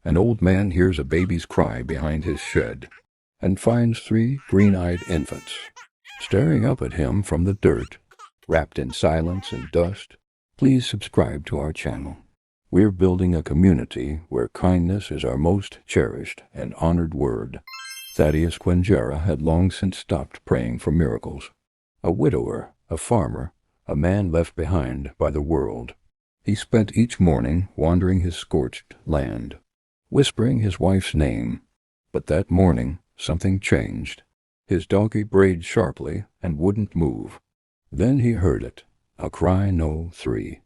An old man hears a baby's cry behind his shed and finds three green-eyed infants staring up at him from the dirt, wrapped in silence and dust. Please subscribe to our channel. We're building a community where kindness is our most cherished and honored word. Thaddeus Quinjera had long since stopped praying for miracles. A widower, a farmer, a man left behind by the world. He spent each morning wandering his scorched land, whispering his wife's name. But that morning, something changed. His donkey brayed sharply and wouldn't move. Then he heard it, a cry no 3.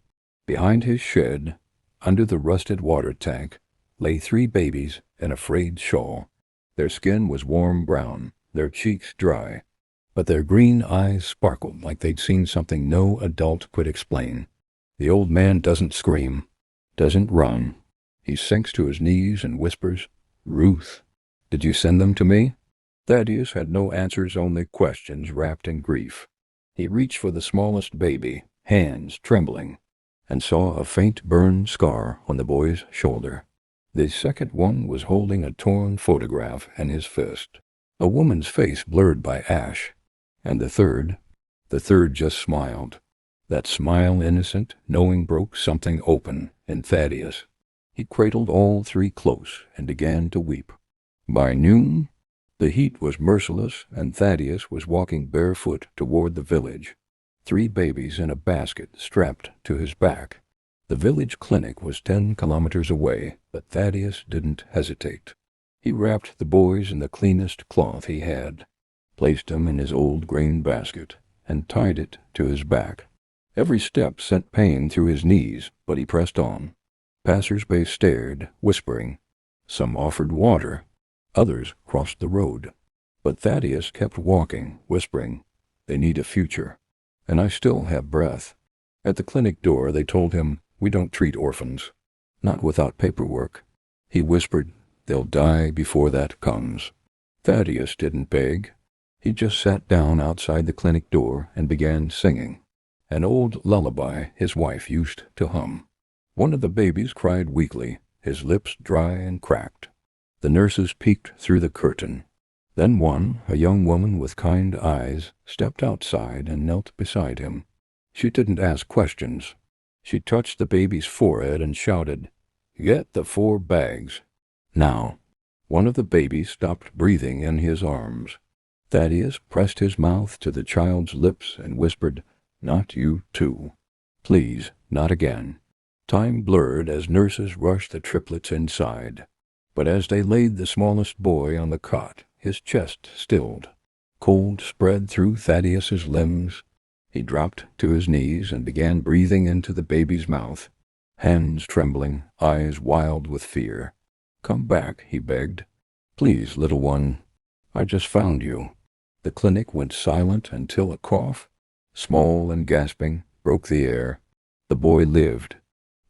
Behind his shed, under the rusted water tank, lay 3 babies in a frayed shawl. Their skin was warm brown, their cheeks dry, but their green eyes sparkled like they'd seen something no adult could explain. The old man doesn't scream, doesn't run. He sinks to his knees and whispers, "Ruth, did you send them to me?" Thaddeus had no answers, only questions wrapped in grief. He reached for the smallest baby, hands trembling, and saw a faint burn scar on the boy's shoulder. The second one was holding a torn photograph in his fist, a woman's face blurred by ash. And the third just smiled. That smile, innocent, knowing, broke something open in Thaddeus. He cradled all 3 close and began to weep. By noon, the heat was merciless, and Thaddeus was walking barefoot toward the village, 3 babies in a basket strapped to his back. The village clinic was 10 kilometers away, but Thaddeus didn't hesitate. He wrapped the boys in the cleanest cloth he had, placed them in his old grain basket, and tied it to his back. Every step sent pain through his knees, but he pressed on. Passers-by stared, whispering. Some offered water. Others crossed the road. But Thaddeus kept walking, whispering, "They need a future, and I still have breath." At the clinic door they told him, "We don't treat orphans. Not without paperwork." He whispered, "They'll die before that comes." Thaddeus didn't beg. He just sat down outside the clinic door and began singing an old lullaby his wife used to hum. One of the babies cried weakly, his lips dry and cracked. The nurses peeked through the curtain. Then one, a young woman with kind eyes, stepped outside and knelt beside him. She didn't ask questions. She touched the baby's forehead and shouted, "Get the 4 bags. Now." One of the babies stopped breathing in his arms. Thaddeus pressed his mouth to the child's lips and whispered, "Not you too. Please, not again." Time blurred as nurses rushed the triplets inside. But as they laid the smallest boy on the cot, his chest stilled. Cold spread through Thaddeus's limbs. He dropped to his knees and began breathing into the baby's mouth, hands trembling, eyes wild with fear. "Come back," he begged. "Please, little one. I just found you." The clinic went silent until a cough, small and gasping, broke the air. The boy lived.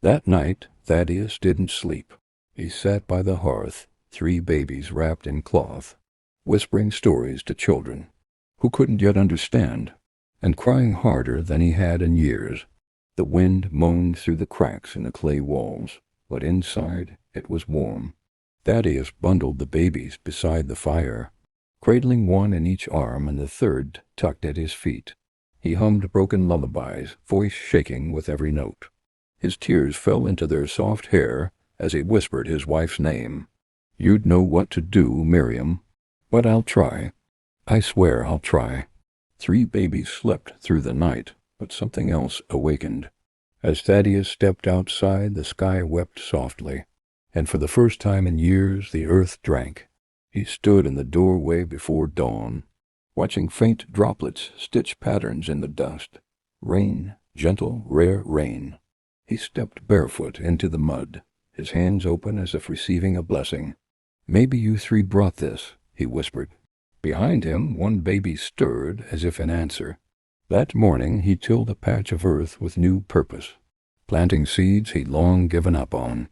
That night, Thaddeus didn't sleep. He sat by the hearth, 3 babies wrapped in cloth, whispering stories to children who couldn't yet understand, and crying harder than he had in years. The wind moaned through the cracks in the clay walls, but inside it was warm. Thaddeus bundled the babies beside the fire, cradling one in each arm and the third tucked at his feet. He hummed broken lullabies, voice shaking with every note. His tears fell into their soft hair as he whispered his wife's name. "You'd know what to do, Miriam. But I'll try. I swear I'll try." 3 babies slept through the night, but something else awakened. As Thaddeus stepped outside, the sky wept softly, and for the first time in years the earth drank. He stood in the doorway before dawn, watching faint droplets stitch patterns in the dust. Rain, gentle, rare rain. He stepped barefoot into the mud, his hands open as if receiving a blessing. "Maybe you 3 brought this," he whispered. Behind him, one baby stirred as if in answer. That morning he tilled a patch of earth with new purpose, planting seeds he'd long given up on.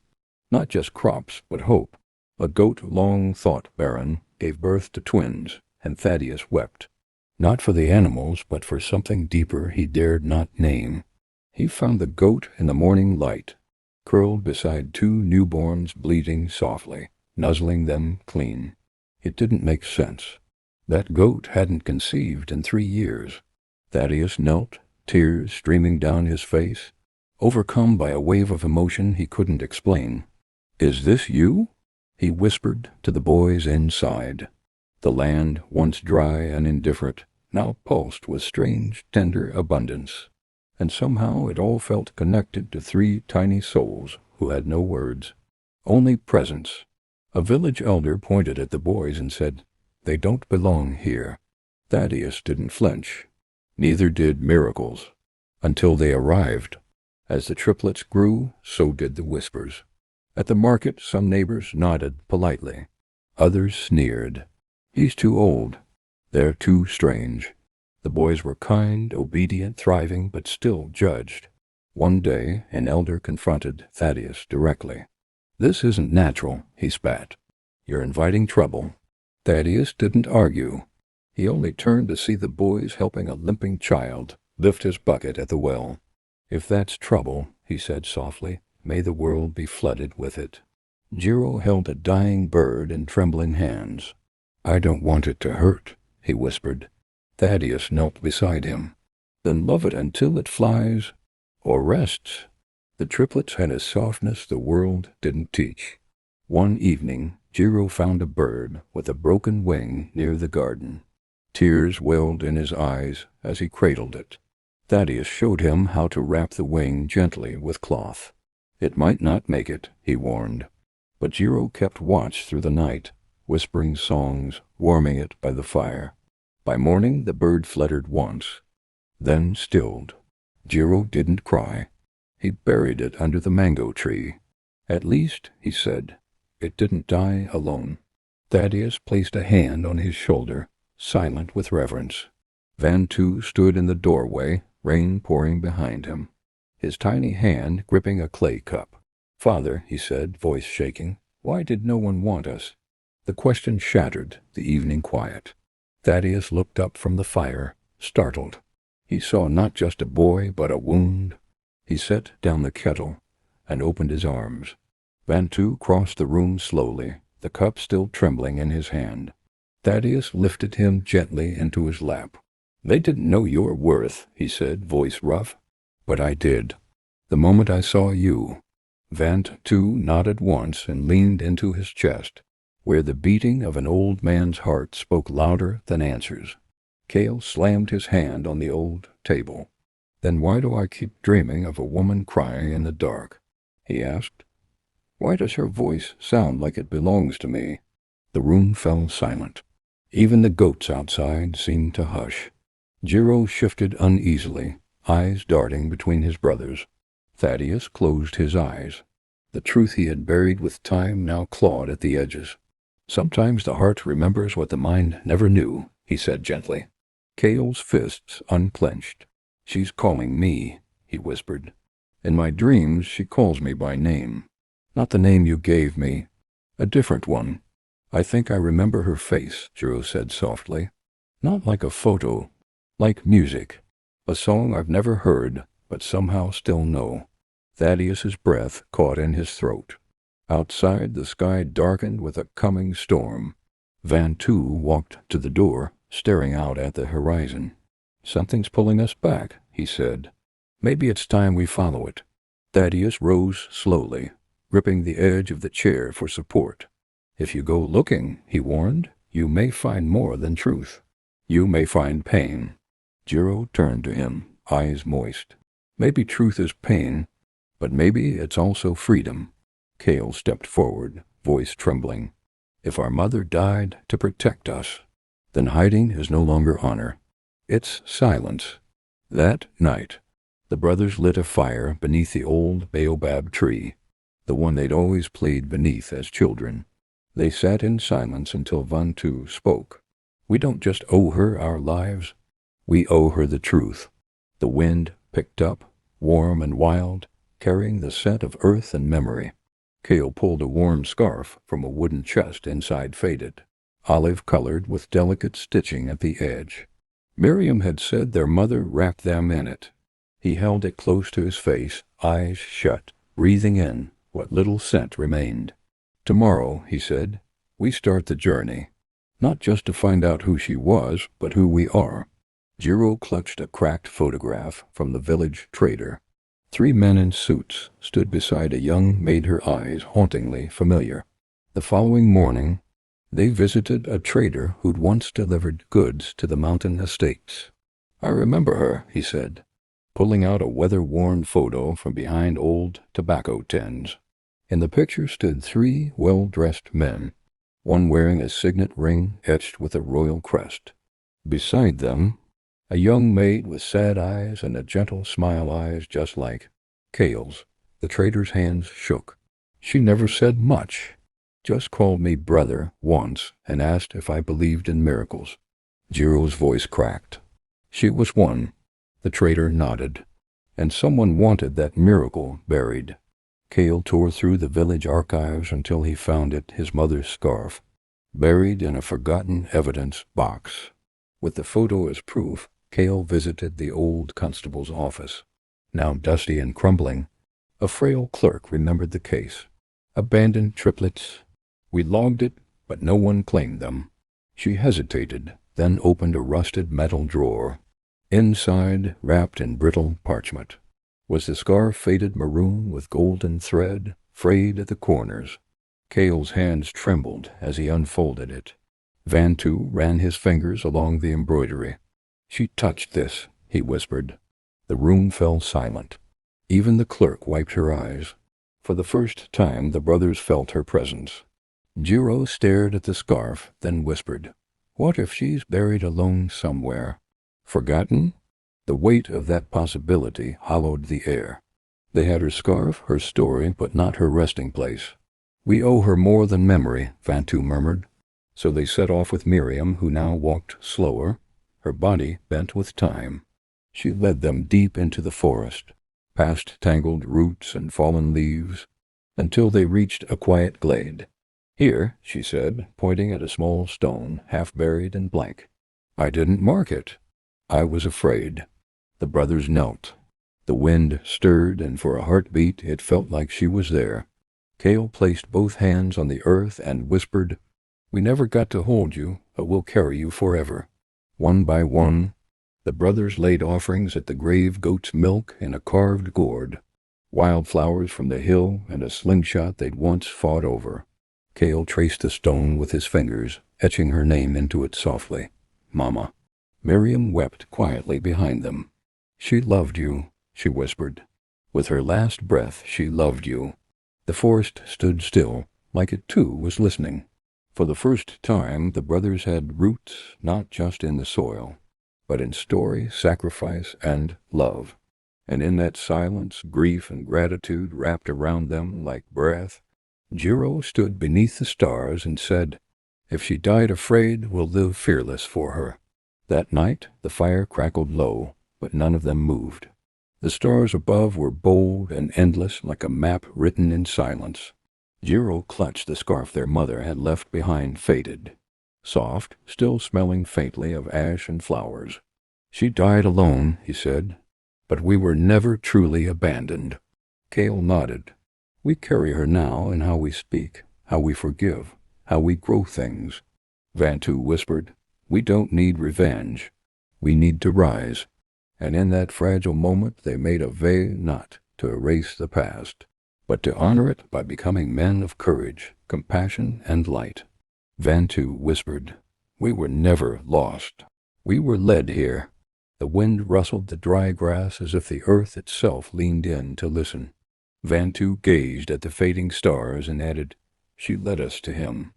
Not just crops, but hope. A goat long thought barren gave birth to twins, and Thaddeus wept. Not for the animals, but for something deeper he dared not name. He found the goat in the morning light, curled beside two newborns bleating softly, nuzzling them clean. It didn't make sense. That goat hadn't conceived in 3 years. Thaddeus knelt, tears streaming down his face, overcome by a wave of emotion he couldn't explain. "Is this you?" he whispered to the boys inside. The land, once dry and indifferent, now pulsed with strange, tender abundance. And somehow it all felt connected to 3 tiny souls who had no words, only presence. A village elder pointed at the boys and said, "They don't belong here." Thaddeus didn't flinch. Neither did miracles. Until they arrived. As the triplets grew, so did the whispers. At the market, some neighbors nodded politely. Others sneered. "He's too old. They're too strange." The boys were kind, obedient, thriving, but still judged. One day, an elder confronted Thaddeus directly. "This isn't natural," he spat. "You're inviting trouble." Thaddeus didn't argue. He only turned to see the boys helping a limping child lift his bucket at the well. "If that's trouble," he said softly, "may the world be flooded with it." Jiro held a dying bird in trembling hands. "I don't want it to hurt," he whispered. Thaddeus knelt beside him. "Then love it until it flies or rests." The triplets had a softness the world didn't teach. One evening, Jiro found a bird with a broken wing near the garden. Tears welled in his eyes as he cradled it. Thaddeus showed him how to wrap the wing gently with cloth. "It might not make it," he warned. But Jiro kept watch through the night, whispering songs, warming it by the fire. By morning the bird fluttered once, then stilled. Jiro didn't cry. He buried it under the mango tree. "At least," he said, "it didn't die alone." Thaddeus placed a hand on his shoulder, silent with reverence. Vantu stood in the doorway, rain pouring behind him, his tiny hand gripping a clay cup. "Father," he said, voice shaking, "why did no one want us?" The question shattered the evening quiet. Thaddeus looked up from the fire, startled. He saw not just a boy, but a wound. He set down the kettle and opened his arms. Vantu crossed the room slowly, the cup still trembling in his hand. Thaddeus lifted him gently into his lap. "They didn't know your worth," he said, voice rough. "But I did. The moment I saw you." Vantu nodded once and leaned into his chest, where the beating of an old man's heart spoke louder than answers. Cale slammed his hand on the old table. "Then why do I keep dreaming of a woman crying in the dark?" he asked. "Why does her voice sound like it belongs to me?" The room fell silent. Even the goats outside seemed to hush. Jiro shifted uneasily, eyes darting between his brothers. Thaddeus closed his eyes. The truth he had buried with time now clawed at the edges. "Sometimes the heart remembers what the mind never knew," he said gently. Cale's fists unclenched. "She's calling me," he whispered. "In my dreams she calls me by name. Not the name you gave me. A different one. I think I remember her face," Jiro said softly. "Not like a photo. Like music. A song I've never heard, but somehow still know." Thaddeus's breath caught in his throat. Outside, the sky darkened with a coming storm. Vantu walked to the door, staring out at the horizon. "Something's pulling us back," he said. "Maybe it's time we follow it." Thaddeus rose slowly, gripping the edge of the chair for support. "If you go looking," he warned, "you may find more than truth. You may find pain." Jiro turned to him, eyes moist. "Maybe truth is pain, but maybe it's also freedom." Cale stepped forward, voice trembling. "If our mother died to protect us, then hiding is no longer honor. It's silence." That night, the brothers lit a fire beneath the old baobab tree, the one they'd always played beneath as children. They sat in silence until Vantu spoke. "We don't just owe her our lives. We owe her the truth." The wind picked up, warm and wild, carrying the scent of earth and memory. Cale pulled a warm scarf from a wooden chest inside faded, olive-colored with delicate stitching at the edge. Miriam had said their mother wrapped them in it. He held it close to his face, eyes shut, breathing in what little scent remained. "Tomorrow," he said, "we start the journey. Not just to find out who she was, but who we are." Jiro clutched a cracked photograph from the village trader. 3 men in suits stood beside a young maid, her eyes hauntingly familiar. The following morning, they visited a trader who'd once delivered goods to the mountain estates. "I remember her," he said, pulling out a weather-worn photo from behind old tobacco tins. In the picture stood 3 well-dressed men, one wearing a signet ring etched with a royal crest. Beside them, a young maid with sad eyes and a gentle smile, eyes just like Cale's. The trader's hands shook. "She never said much, just called me brother once and asked if I believed in miracles." Jiro's voice cracked. "She was one." The trader nodded. "And someone wanted that miracle buried." Cale tore through the village archives until he found it, his mother's scarf, buried in a forgotten evidence box. With the photo as proof, Cale visited the old constable's office. Now dusty and crumbling, a frail clerk remembered the case. "Abandoned triplets. We logged it, but no one claimed them." She hesitated, then opened a rusted metal drawer. Inside, wrapped in brittle parchment, was the scarf, faded maroon with golden thread, frayed at the corners. Cale's hands trembled as he unfolded it. Vantu ran his fingers along the embroidery. "She touched this," he whispered. The room fell silent. Even the clerk wiped her eyes. For the first time, the brothers felt her presence. Jiro stared at the scarf, then whispered, "What if she's buried alone somewhere? Forgotten?" The weight of that possibility hollowed the air. They had her scarf, her story, but not her resting place. "We owe her more than memory," Vantu murmured. So they set off with Miriam, who now walked slower, her body bent with time. She led them deep into the forest, past tangled roots and fallen leaves, until they reached a quiet glade. "Here," she said, pointing at a small stone, half buried and blank. "I didn't mark it. I was afraid." The brothers knelt. The wind stirred, and for a heartbeat it felt like she was there. Cale placed both hands on the earth and whispered, "We never got to hold you, but we'll carry you forever." One by one, the brothers laid offerings at the grave, goat's milk in a carved gourd, wildflowers from the hill, and a slingshot they'd once fought over. Cale traced the stone with his fingers, etching her name into it softly. "Mama." Miriam wept quietly behind them. "She loved you," she whispered. "With her last breath, she loved you." The forest stood still, like it too was listening. For the first time, the brothers had roots not just in the soil, but in story, sacrifice, and love. And in that silence, grief and gratitude wrapped around them like breath. Jiro stood beneath the stars and said, "If she died afraid, we'll live fearless for her." That night, the fire crackled low, but none of them moved. The stars above were bold and endless, like a map written in silence. Jiro clutched the scarf their mother had left behind, faded, soft, still smelling faintly of ash and flowers. "She died alone," he said, "but we were never truly abandoned." Cale nodded. "We carry her now in how we speak, how we forgive, how we grow things." Vantu whispered, "We don't need revenge. We need to rise." And in that fragile moment they made a vow not to erase the past, but to honor it by becoming men of courage, compassion, and light. Vantu whispered, "We were never lost. We were led here." The wind rustled the dry grass as if the earth itself leaned in to listen. Vantu gazed at the fading stars and added, "She led us to him,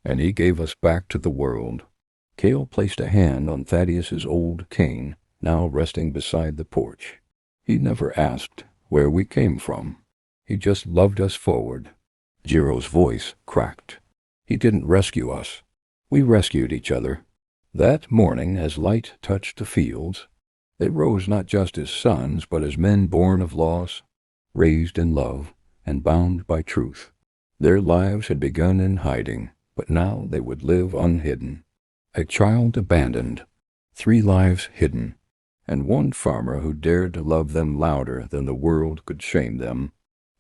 and he gave us back to the world." Cale placed a hand on Thaddeus's old cane, now resting beside the porch. "He never asked where we came from. He just loved us forward." Jiro's voice cracked. "He didn't rescue us. We rescued each other." That morning, as light touched the fields, they rose not just as sons, but as men born of loss, raised in love, and bound by truth. Their lives had begun in hiding, but now they would live unhidden. A child abandoned, 3 lives hidden, and one farmer who dared to love them louder than the world could shame them.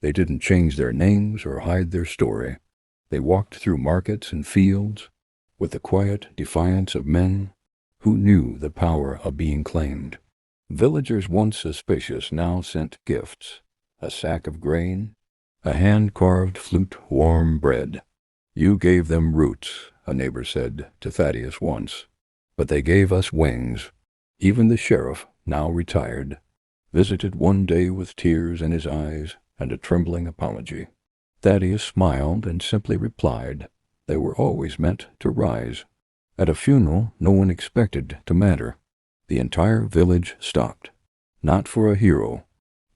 They didn't change their names or hide their story. They walked through markets and fields with the quiet defiance of men who knew the power of being claimed. Villagers once suspicious now sent gifts, a sack of grain, a hand-carved flute-warm bread. "You gave them roots," a neighbor said to Thaddeus once, "but they gave us wings." Even the sheriff, now retired, visited one day with tears in his eyes and a trembling apology. Thaddeus smiled and simply replied, "They were always meant to rise." At a funeral no one expected to matter. The entire village stopped, not for a hero,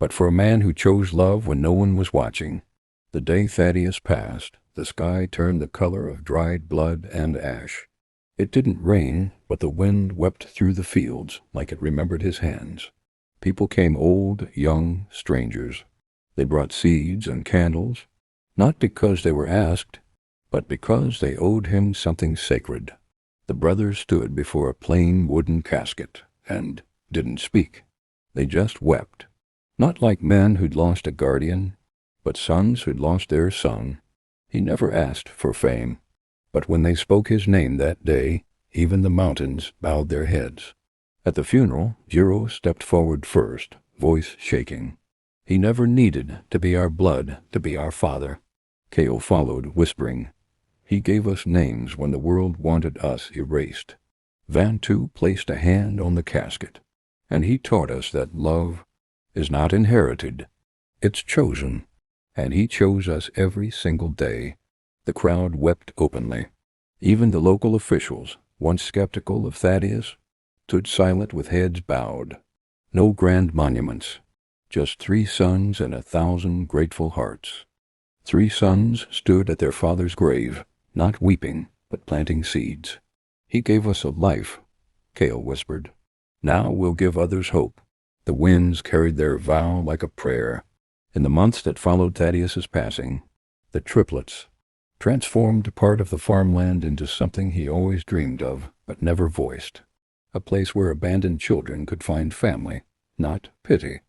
but for a man who chose love when no one was watching. The day Thaddeus passed, the sky turned the color of dried blood and ash. It didn't rain, but the wind wept through the fields like it remembered his hands. People came, old, young, strangers. They brought seeds and candles, not because they were asked, but because they owed him something sacred. The brothers stood before a plain wooden casket and didn't speak. They just wept, not like men who'd lost a guardian, but sons who'd lost their son. He never asked for fame, but when they spoke his name that day, even the mountains bowed their heads. At the funeral, Jiro stepped forward first, voice shaking. "He never needed to be our blood, to be our father." Kale followed, whispering, "He gave us names when the world wanted us erased." Vantu placed a hand on the casket, and he taught us that love is not inherited, it's chosen, and he chose us every single day. The crowd wept openly. Even the local officials, once skeptical of Thaddeus, stood silent with heads bowed. No grand monuments, just 3 sons and 1,000 grateful hearts. 3 sons stood at their father's grave, not weeping, but planting seeds. "He gave us a life," Kale whispered. "Now we'll give others hope." The winds carried their vow like a prayer. In the months that followed Thaddeus's passing, the triplets transformed part of the farmland into something he always dreamed of, but never voiced. A place where abandoned children could find family, not pity.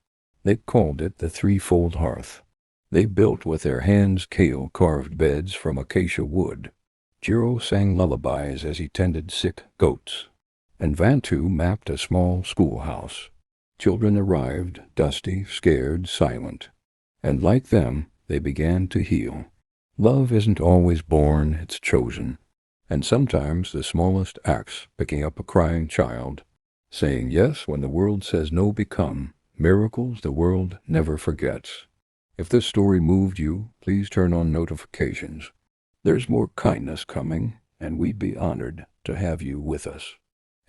They called it the threefold hearth. They built with their hands Kale-carved beds from acacia wood. Jiro sang lullabies as he tended sick goats, and Vantu mapped a small schoolhouse. Children arrived, dusty, scared, silent, and like them, they began to heal. Love isn't always born, it's chosen, and sometimes the smallest acts, picking up a crying child, saying yes when the world says no, become miracles the world never forgets. If this story moved you, please turn on notifications. There's more kindness coming, and we'd be honored to have you with us.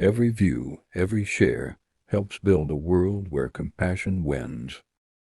Every view, every share, helps build a world where compassion wins.